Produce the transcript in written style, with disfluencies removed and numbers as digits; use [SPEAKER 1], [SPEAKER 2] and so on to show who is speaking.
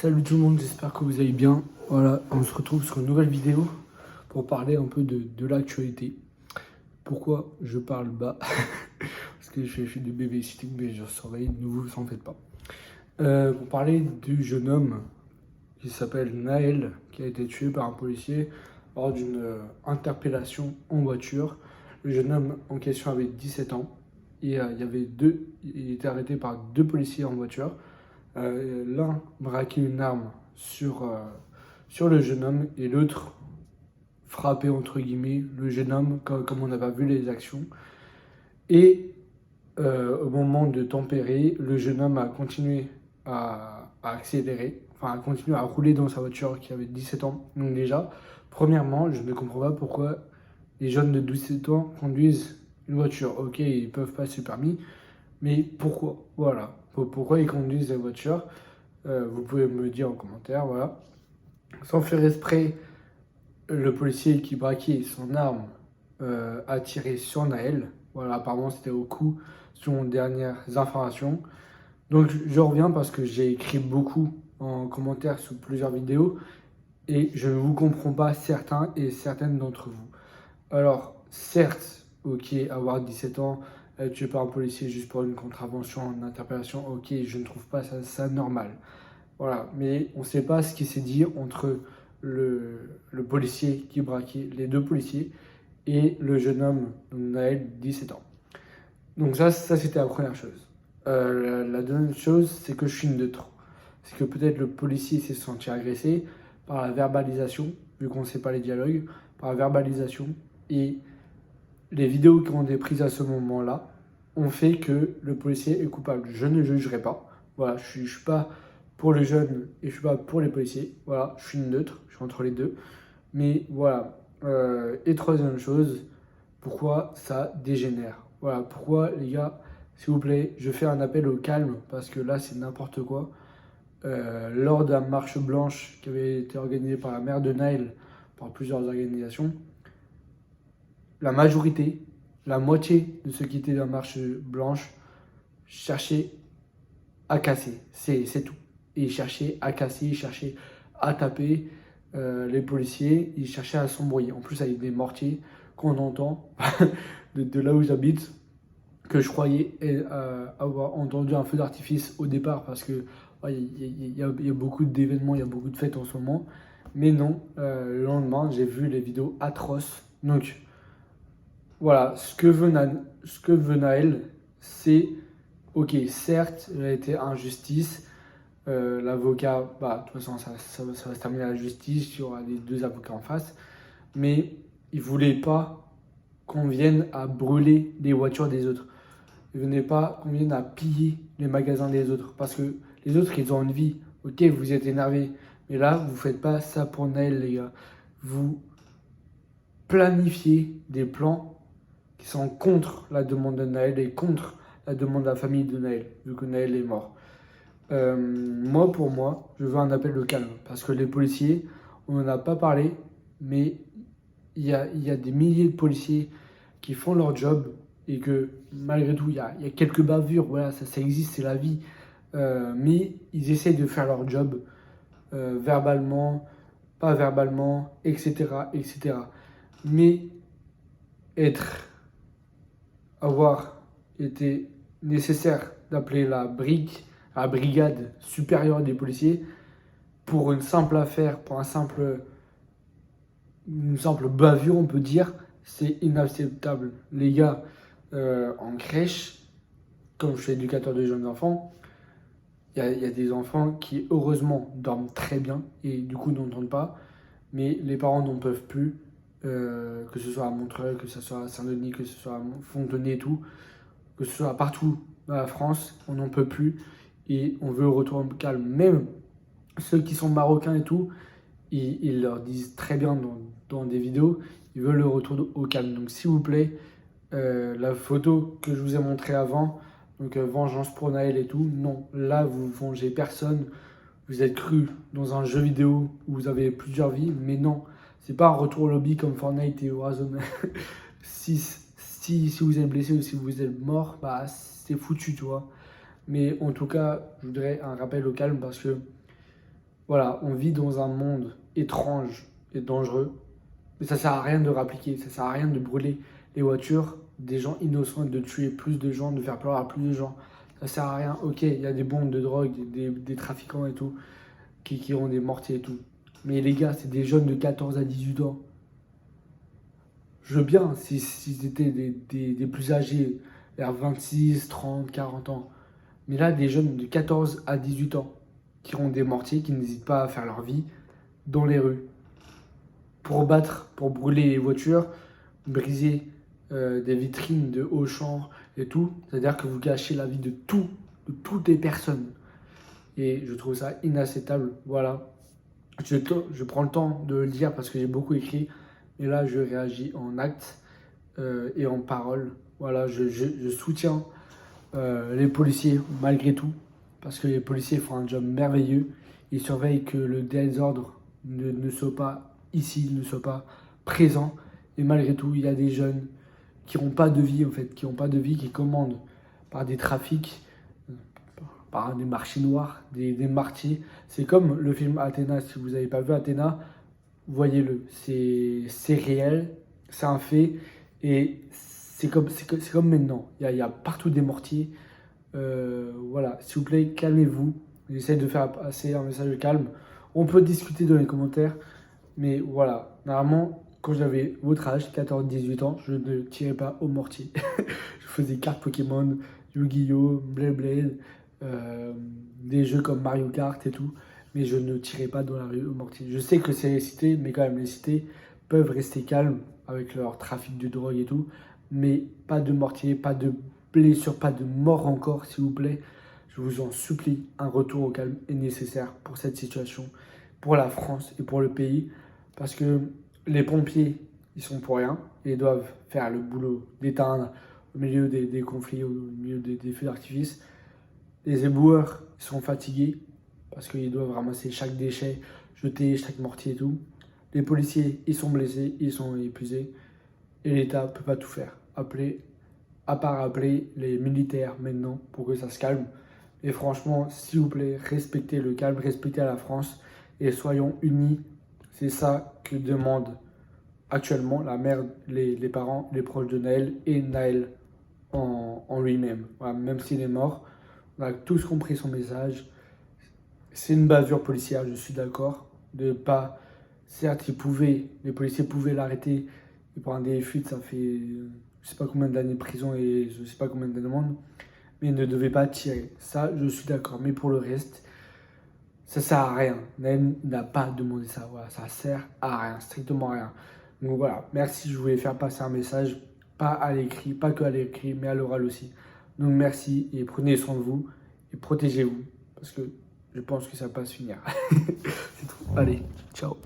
[SPEAKER 1] Salut tout le monde, j'espère que vous allez bien. Voilà, on se retrouve sur une nouvelle vidéo pour parler un peu de l'actualité. Pourquoi je parle bas? Parce que je fais du babysitting, mais je surveille, ne vous en faites pas. Pour parler du jeune homme qui s'appelle Naël, qui a été tué par un policier lors d'une interpellation en voiture. Le jeune homme en question avait 17 ans et il était arrêté par deux policiers en voiture. L'un braquait une arme sur le jeune homme et l'autre frappait entre guillemets le jeune homme comme on n'a pas vu les actions. Et au moment de tempérer, le jeune homme a continué à accélérer, enfin a continué à rouler dans sa voiture qui avait 17 ans. Donc déjà, premièrement, je ne comprends pas pourquoi les jeunes de 17 ans conduisent une voiture. Ok, ils peuvent passer le permis, mais pourquoi? Voilà. Pourquoi ils conduisent la voiture? Vous pouvez me le dire en commentaire, voilà. Sans faire exprès, le policier qui braquait son arme a tiré sur Naël. Voilà, apparemment c'était au coup, selon dernières informations. Donc je reviens parce que j'ai écrit beaucoup en commentaire sous plusieurs vidéos et je ne vous comprends pas certains et certaines d'entre vous. Alors, certes, ok, avoir 17 ans, être tué par un policier juste pour une contravention, une interpellation, ok, je ne trouve pas ça normal. Voilà, mais on ne sait pas ce qui s'est dit entre le policier qui braquait, les deux policiers, et le jeune homme, Naël, 17 ans. Donc ça c'était la première chose. La deuxième chose, c'est que je suis neutre. C'est que peut-être le policier s'est senti agressé par la verbalisation, vu qu'on ne sait pas les dialogues, par la verbalisation. Et les vidéos qui ont été prises à ce moment-là ont fait que le policier est coupable. Je ne jugerai pas. Voilà, je ne suis pas pour les jeunes et je ne suis pas pour les policiers. Voilà, je suis neutre, je suis entre les deux. Mais voilà. Et troisième chose, pourquoi ça dégénère? Voilà, pourquoi les gars, s'il vous plaît, je fais un appel au calme parce que là c'est n'importe quoi. Lors de la marche blanche qui avait été organisée par la mère de Naël, par plusieurs organisations, la majorité, la moitié de ceux qui étaient dans la marche blanche cherchaient à casser. C'est tout. Ils cherchaient à casser, ils cherchaient à taper les policiers, ils cherchaient à s'embrouiller. En plus, avec des mortiers qu'on entend de là où j'habite, que je croyais avoir entendu un feu d'artifice au départ parce que il y a beaucoup d'événements, il y a beaucoup de fêtes en ce moment. Mais non, le lendemain, j'ai vu les vidéos atroces. Donc, voilà, ce que veut Naël, c'est, ok, certes, il a été injustice. L'avocat, bah, de toute façon, ça va se terminer à la justice, il y aura les deux avocats en face. Mais il ne voulait pas qu'on vienne à brûler les voitures des autres. Il ne voulait pas qu'on vienne à piller les magasins des autres. Parce que les autres, ils ont une vie. Ok, vous êtes énervés. Mais là, vous ne faites pas ça pour Naël, les gars. Vous planifiez des plans qui sont contre la demande de Naël et contre la demande de la famille de Naël, vu que Naël est mort. Pour moi, je veux un appel de calme. Parce que les policiers, on n'en a pas parlé, mais il y a des milliers de policiers qui font leur job et que malgré tout, il y a quelques bavures, voilà, ça existe, c'est la vie. Mais ils essayent de faire leur job verbalement, pas verbalement, etc., etc. Mais avoir été nécessaire d'appeler la brigade supérieure des policiers pour une simple affaire, pour une simple bavure, on peut dire, c'est inacceptable. Les gars, en crèche, comme je suis éducateur de jeunes enfants, il y a des enfants qui, heureusement, dorment très bien et du coup n'entendent pas, mais les parents n'en peuvent plus, que ce soit à Montreuil, que ce soit à Saint-Denis, que ce soit à Fontenay et tout, que ce soit partout dans la France, on n'en peut plus et on veut le retour au calme. Même ceux qui sont marocains et tout, ils leur disent très bien dans des vidéos, ils veulent le retour au calme. Donc s'il vous plaît, la photo que je vous ai montrée avant, donc vengeance pour Naël et tout, non, là vous vengez personne, vous êtes cru dans un jeu vidéo où vous avez plusieurs vies, mais non, c'est pas un retour au lobby comme Fortnite et Warzone. si vous êtes blessé ou si vous êtes mort, bah c'est foutu, tu vois. Mais en tout cas, je voudrais un rappel au calme parce que Voilà, on vit dans un monde étrange et dangereux. Mais ça sert à rien de rappliquer, ça sert à rien de brûler les voitures des gens innocents, de tuer plus de gens, de faire peur à plus de gens. Ça sert à rien. Ok, il y a des bombes de drogue, des trafiquants et tout, qui ont des mortiers et tout. Mais les gars, c'est des jeunes de 14 à 18 ans. Je veux bien si c'était des plus âgés, vers 26, 30, 40 ans. Mais là, des jeunes de 14 à 18 ans qui ont des mortiers, qui n'hésitent pas à faire leur vie dans les rues. Pour battre, pour brûler les voitures, briser des vitrines de Auchan et tout. C'est-à-dire que vous gâchez la vie de toutes les personnes. Et je trouve ça inacceptable. Voilà. Je prends le temps de le dire parce que j'ai beaucoup écrit. Et là, je réagis en actes et en paroles. Voilà, je soutiens les policiers malgré tout. Parce que les policiers font un job merveilleux. Ils surveillent que le désordre ne soit pas ici, ne soit pas présent. Et malgré tout, il y a des jeunes qui n'ont pas de vie, en fait, qui n'ont pas de vie, qui commandent par des trafics, par des marchés noirs, des martiers. C'est comme le film Athéna. Si vous n'avez pas vu Athéna, voyez-le. C'est réel, c'est un fait. Et c'est comme maintenant. Il y a partout des mortiers. Voilà, s'il vous plaît, calmez-vous. J'essaie de faire passer un message de calme. On peut discuter dans les commentaires. Mais voilà, normalement, quand j'avais votre âge, 14-18 ans, je ne tirais pas au mortier. Je faisais cartes Pokémon, Yu-Gi-Oh!, Blade, des jeux comme Mario Kart et tout. Mais je ne tirais pas dans la rue au mortier. Je sais que c'est les cités, mais quand même, les cités peuvent rester calmes avec leur trafic de drogue et tout. Mais pas de mortier, pas de blessures, pas de mort encore, s'il vous plaît. Je vous en supplie, un retour au calme est nécessaire pour cette situation, pour la France et pour le pays. Parce que les pompiers, ils sont pour rien. Ils doivent faire le boulot d'éteindre au milieu des conflits, au milieu des feux d'artifice. Les éboueurs, ils sont fatigués parce qu'ils doivent ramasser chaque déchet, jeter chaque mortier et tout. Les policiers, ils sont blessés, ils sont épuisés. Et l'État ne peut pas tout faire. À part appeler les militaires maintenant pour que ça se calme. Et franchement, s'il vous plaît, respectez le calme, respectez la France et soyons unis. C'est ça que demande actuellement la mère, les parents, les proches de Naël et Naël en lui-même. Voilà, même s'il est mort, on a tous compris son message. C'est une bavure policière, je suis d'accord. De pas, certes, les policiers pouvaient l'arrêter et pour un délit de fuite, ça fait je sais pas combien d'années de prison et je sais pas combien d'amendes, mais il ne devait pas tirer. Ça, je suis d'accord. Mais pour le reste, ça sert à rien. Naël n'a pas demandé ça. Voilà, ça sert à rien, strictement à rien. Donc voilà, merci. Je voulais faire passer un message, pas à l'écrit, pas que à l'écrit, mais à l'oral aussi. Donc merci et prenez soin de vous et protégez-vous parce que je pense que ça va pas se finir. C'est tout. Allez, ciao.